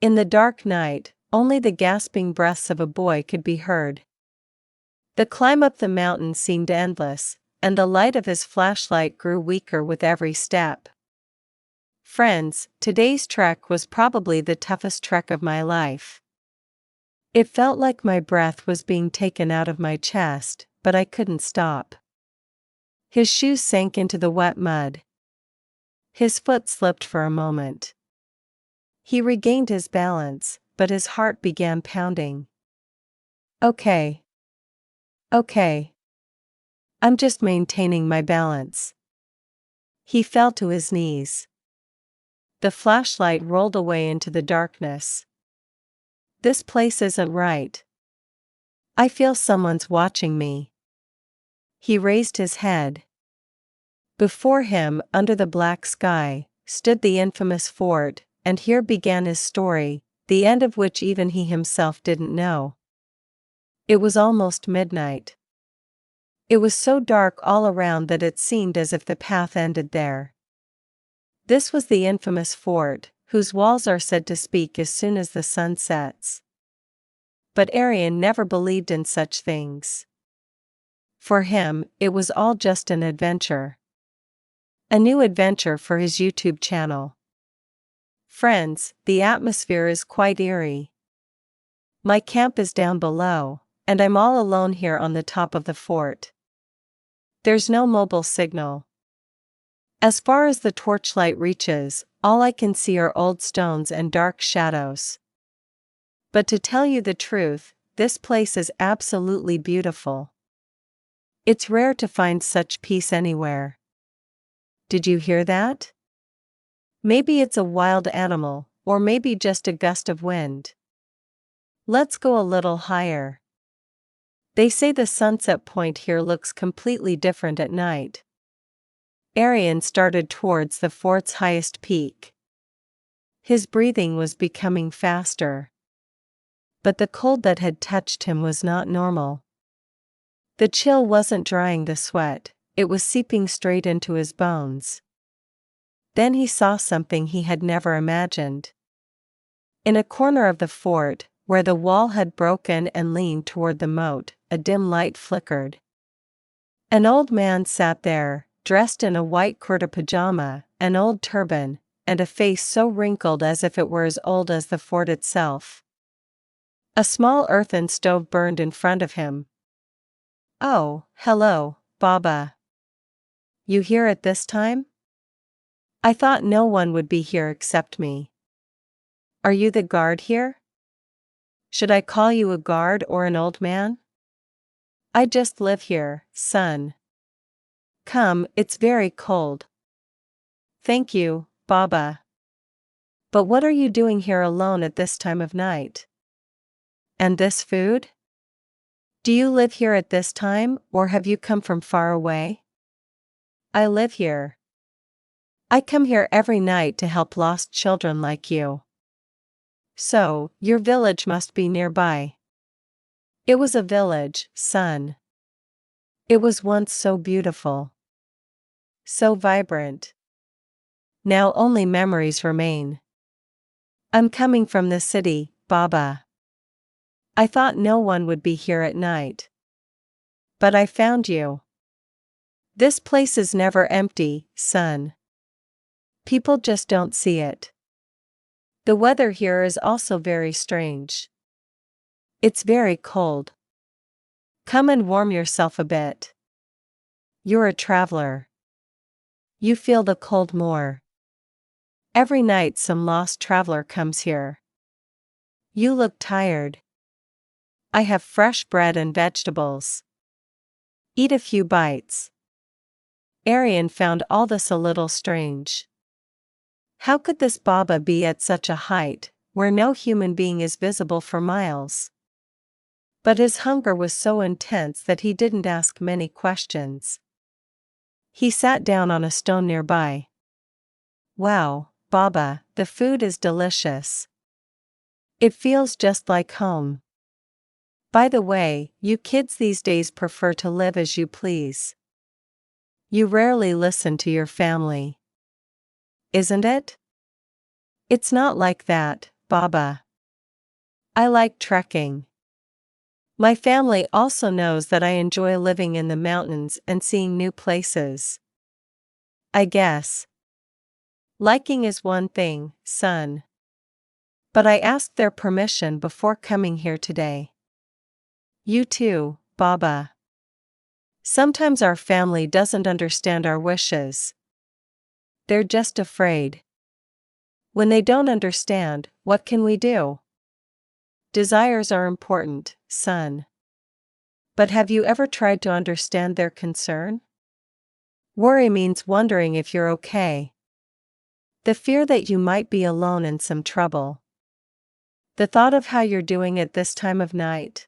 In the dark night, only the gasping breaths of a boy could be heard. The climb up the mountain seemed endless, and the light of his flashlight grew weaker with every step. Friends, today's trek was probably the toughest trek of my life. It felt like my breath was being taken out of my chest, but I couldn't stop. His shoes sank into the wet mud. His foot slipped for a moment. He regained his balance, but his heart began pounding. Okay. I'm just maintaining my balance. He fell to his knees. The flashlight rolled away into the darkness. This place isn't right. I feel someone's watching me. He raised his head. Before him, under the black sky, stood the infamous fort, and here began his story, the end of which even he himself didn't know. It was almost midnight. It was so dark all around that it seemed as if the path ended there. This was the infamous fort, whose walls are said to speak as soon as the sun sets. But Arian never believed in such things. For him, it was all just an adventure. A new adventure for his YouTube channel. Friends, the atmosphere is quite eerie. My camp is down below, and I'm all alone here on the top of the fort. There's no mobile signal. As far as the torchlight reaches, all I can see are old stones and dark shadows. But to tell you the truth, this place is absolutely beautiful. It's rare to find such peace anywhere. Did you hear that? Maybe it's a wild animal, or maybe just a gust of wind. Let's go a little higher. They say the sunset point here looks completely different at night. Arian started towards the fort's highest peak. His breathing was becoming faster. But the cold that had touched him was not normal. The chill wasn't drying the sweat, it was seeping straight into his bones. Then he saw something he had never imagined. In a corner of the fort, where the wall had broken and leaned toward the moat, a dim light flickered. An old man sat there, dressed in a white kurta pajama, an old turban, and a face so wrinkled as if it were as old as the fort itself. A small earthen stove burned in front of him. "Oh, hello, Baba. You here at this time? I thought no one would be here except me. Are you the guard here? Should I call you a guard or an old man? I just live here, son. Come, it's very cold." "Thank you, Baba. But what are you doing here alone at this time of night? And this food? Do you live here at this time, or have you come from far away?" "I live here. I come here every night to help lost children like you." "So, your village must be nearby." "It was a village, son. It was once so beautiful. So vibrant. Now only memories remain. I'm coming from the city, Baba. I thought no one would be here at night. But I found you. This place is never empty, son. People just don't see it. The weather here is also very strange. It's very cold. Come and warm yourself a bit. You're a traveler. You feel the cold more. Every night some lost traveler comes here. You look tired. I have fresh bread and vegetables. Eat a few bites." Arian found all this a little strange. How could this Baba be at such a height, where no human being is visible for miles? But his hunger was so intense that he didn't ask many questions. He sat down on a stone nearby. "Wow, Baba, the food is delicious. It feels just like home. By the way, you kids these days prefer to live as you please. You rarely listen to your family. Isn't it?" "It's not like that, Baba. I like trekking. My family also knows that I enjoy living in the mountains and seeing new places. I guess. Liking is one thing, son. But I asked their permission before coming here today. You too, Baba. Sometimes our family doesn't understand our wishes. They're just afraid. When they don't understand, what can we do? Desires are important, son. But have you ever tried to understand their concern? Worry means wondering if you're okay. The fear that you might be alone in some trouble. The thought of how you're doing at this time of night.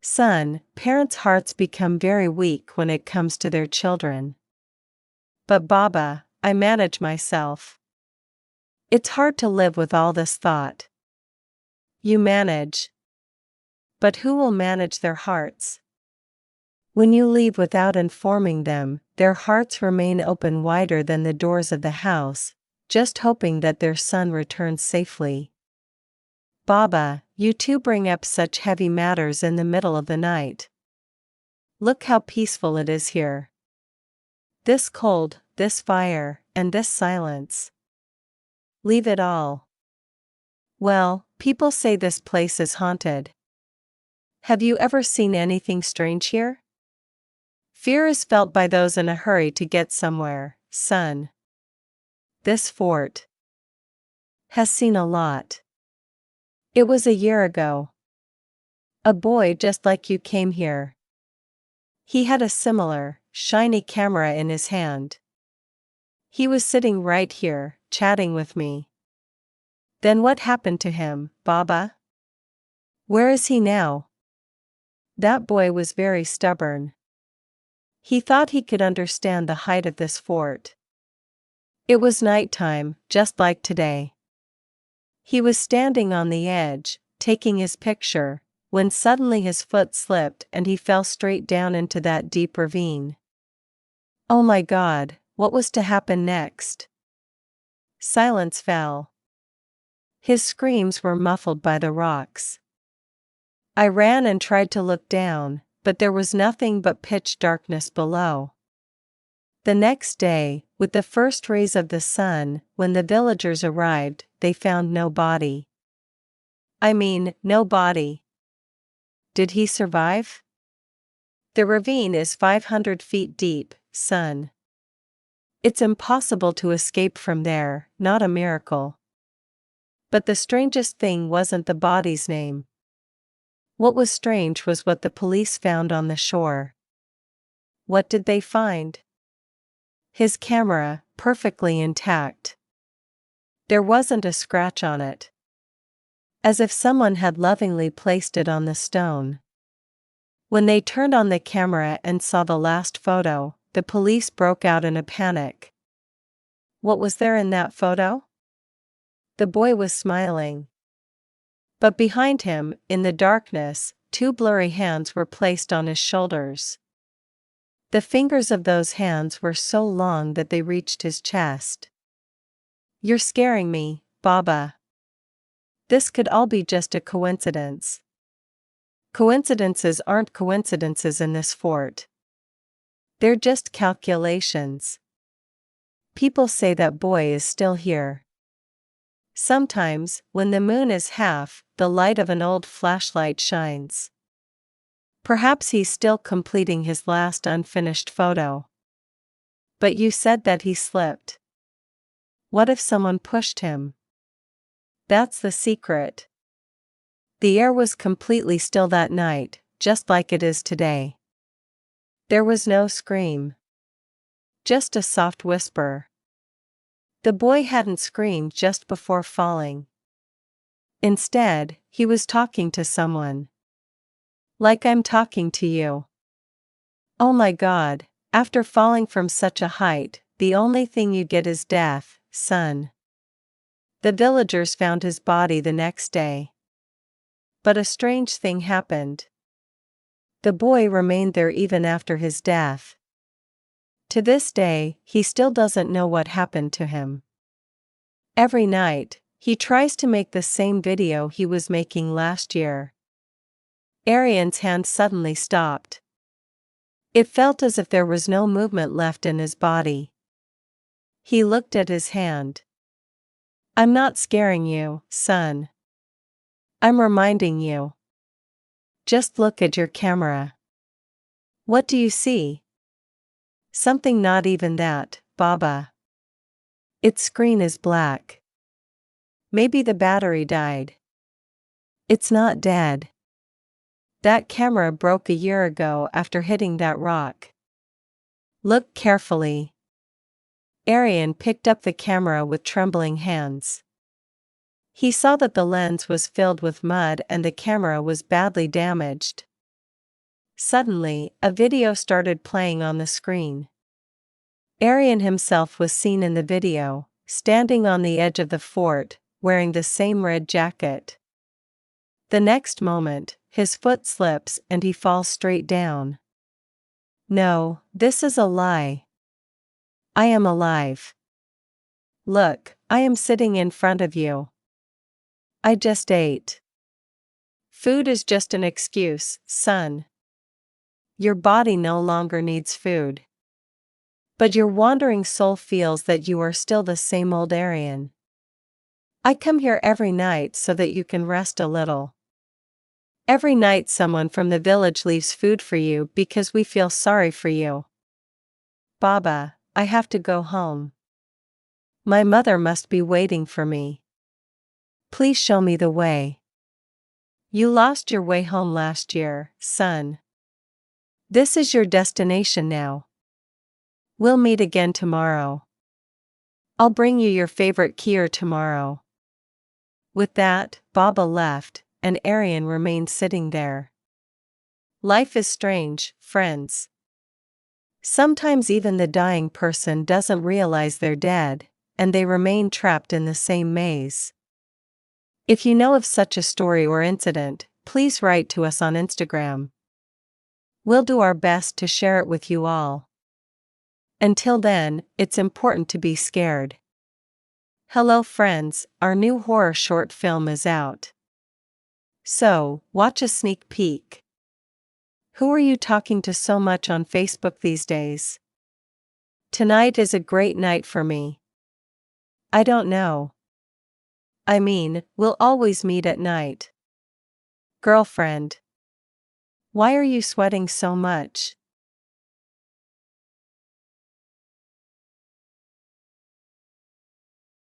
Son, parents' hearts become very weak when it comes to their children. But Baba, I manage myself. It's hard to live with all this thought. You manage. But who will manage their hearts? When you leave without informing them, their hearts remain open wider than the doors of the house, just hoping that their son returns safely. Baba, you too bring up such heavy matters in the middle of the night. Look how peaceful it is here. This cold, this fire, and this silence. Leave it all. Well, people say this place is haunted. Have you ever seen anything strange here? Fear is felt by those in a hurry to get somewhere, son. This fort has seen a lot. It was a year ago. A boy just like you came here. He had a similar, shiny camera in his hand. He was sitting right here, chatting with me. Then what happened to him, Baba? Where is he now? That boy was very stubborn. He thought he could understand the height of this fort. It was nighttime, just like today. He was standing on the edge, taking his picture, when suddenly his foot slipped and he fell straight down into that deep ravine. Oh my God, what was to happen next? Silence fell. His screams were muffled by the rocks. I ran and tried to look down, but there was nothing but pitch darkness below. The next day, with the first rays of the sun, when the villagers arrived, they found no body. I mean, no body. Did he survive? The ravine is 500 feet deep, son. It's impossible to escape from there, not a miracle. But the strangest thing wasn't the body's name. What was strange was what the police found on the shore. What did they find? His camera, perfectly intact. There wasn't a scratch on it. As if someone had lovingly placed it on the stone. When they turned on the camera and saw the last photo, the police broke out in a panic. What was there in that photo? The boy was smiling. But behind him, in the darkness, two blurry hands were placed on his shoulders. The fingers of those hands were so long that they reached his chest. You're scaring me, Baba. This could all be just a coincidence. Coincidences aren't coincidences in this fort. They're just calculations. People say that boy is still here. Sometimes, when the moon is half, the light of an old flashlight shines. Perhaps he's still completing his last unfinished photo. But you said that he slipped. What if someone pushed him? That's the secret. The air was completely still that night, just like it is today. There was no scream. Just a soft whisper. The boy hadn't screamed just before falling. Instead, he was talking to someone. Like I'm talking to you. Oh my God, after falling from such a height, the only thing you get is death, son. The villagers found his body the next day. But a strange thing happened. The boy remained there even after his death. To this day, he still doesn't know what happened to him. Every night, He tries to make the same video he was making last year. Arian's hand suddenly stopped. It felt as if there was no movement left in his body. He looked at his hand. I'm not scaring you, son. I'm reminding you. Just look at your camera. What do you see? Something not even that, Baba. Its screen is black. Maybe the battery died. It's not dead. That camera broke a year ago after hitting that rock. Look carefully. Arian picked up the camera with trembling hands. He saw that the lens was filled with mud and the camera was badly damaged. Suddenly, a video started playing on the screen. Arian himself was seen in the video, standing on the edge of the fort, wearing the same red jacket. The next moment, his foot slips and he falls straight down. No, this is a lie. I am alive. Look, I am sitting in front of you. I just ate. Food is just an excuse, son. Your body no longer needs food. But your wandering soul feels that you are still the same old Arian. I come here every night so that you can rest a little. Every night someone from the village leaves food for you because we feel sorry for you. Baba, I have to go home. My mother must be waiting for me. Please show me the way. You lost your way home last year, son. This is your destination now. We'll meet again tomorrow. I'll bring you your favorite kheer tomorrow. With that, Baba left, and Arian remained sitting there. Life is strange, friends. Sometimes even the dying person doesn't realize they're dead, and they remain trapped in the same maze. If you know of such a story or incident, please write to us on Instagram. We'll do our best to share it with you all. Until then, it's important to be scared. Hello friends, our new horror short film is out. So, watch a sneak peek. Who are you talking to so much on Facebook these days? Tonight is a great night for me. I don't know. I mean, we'll always meet at night. Girlfriend. Why are you sweating so much?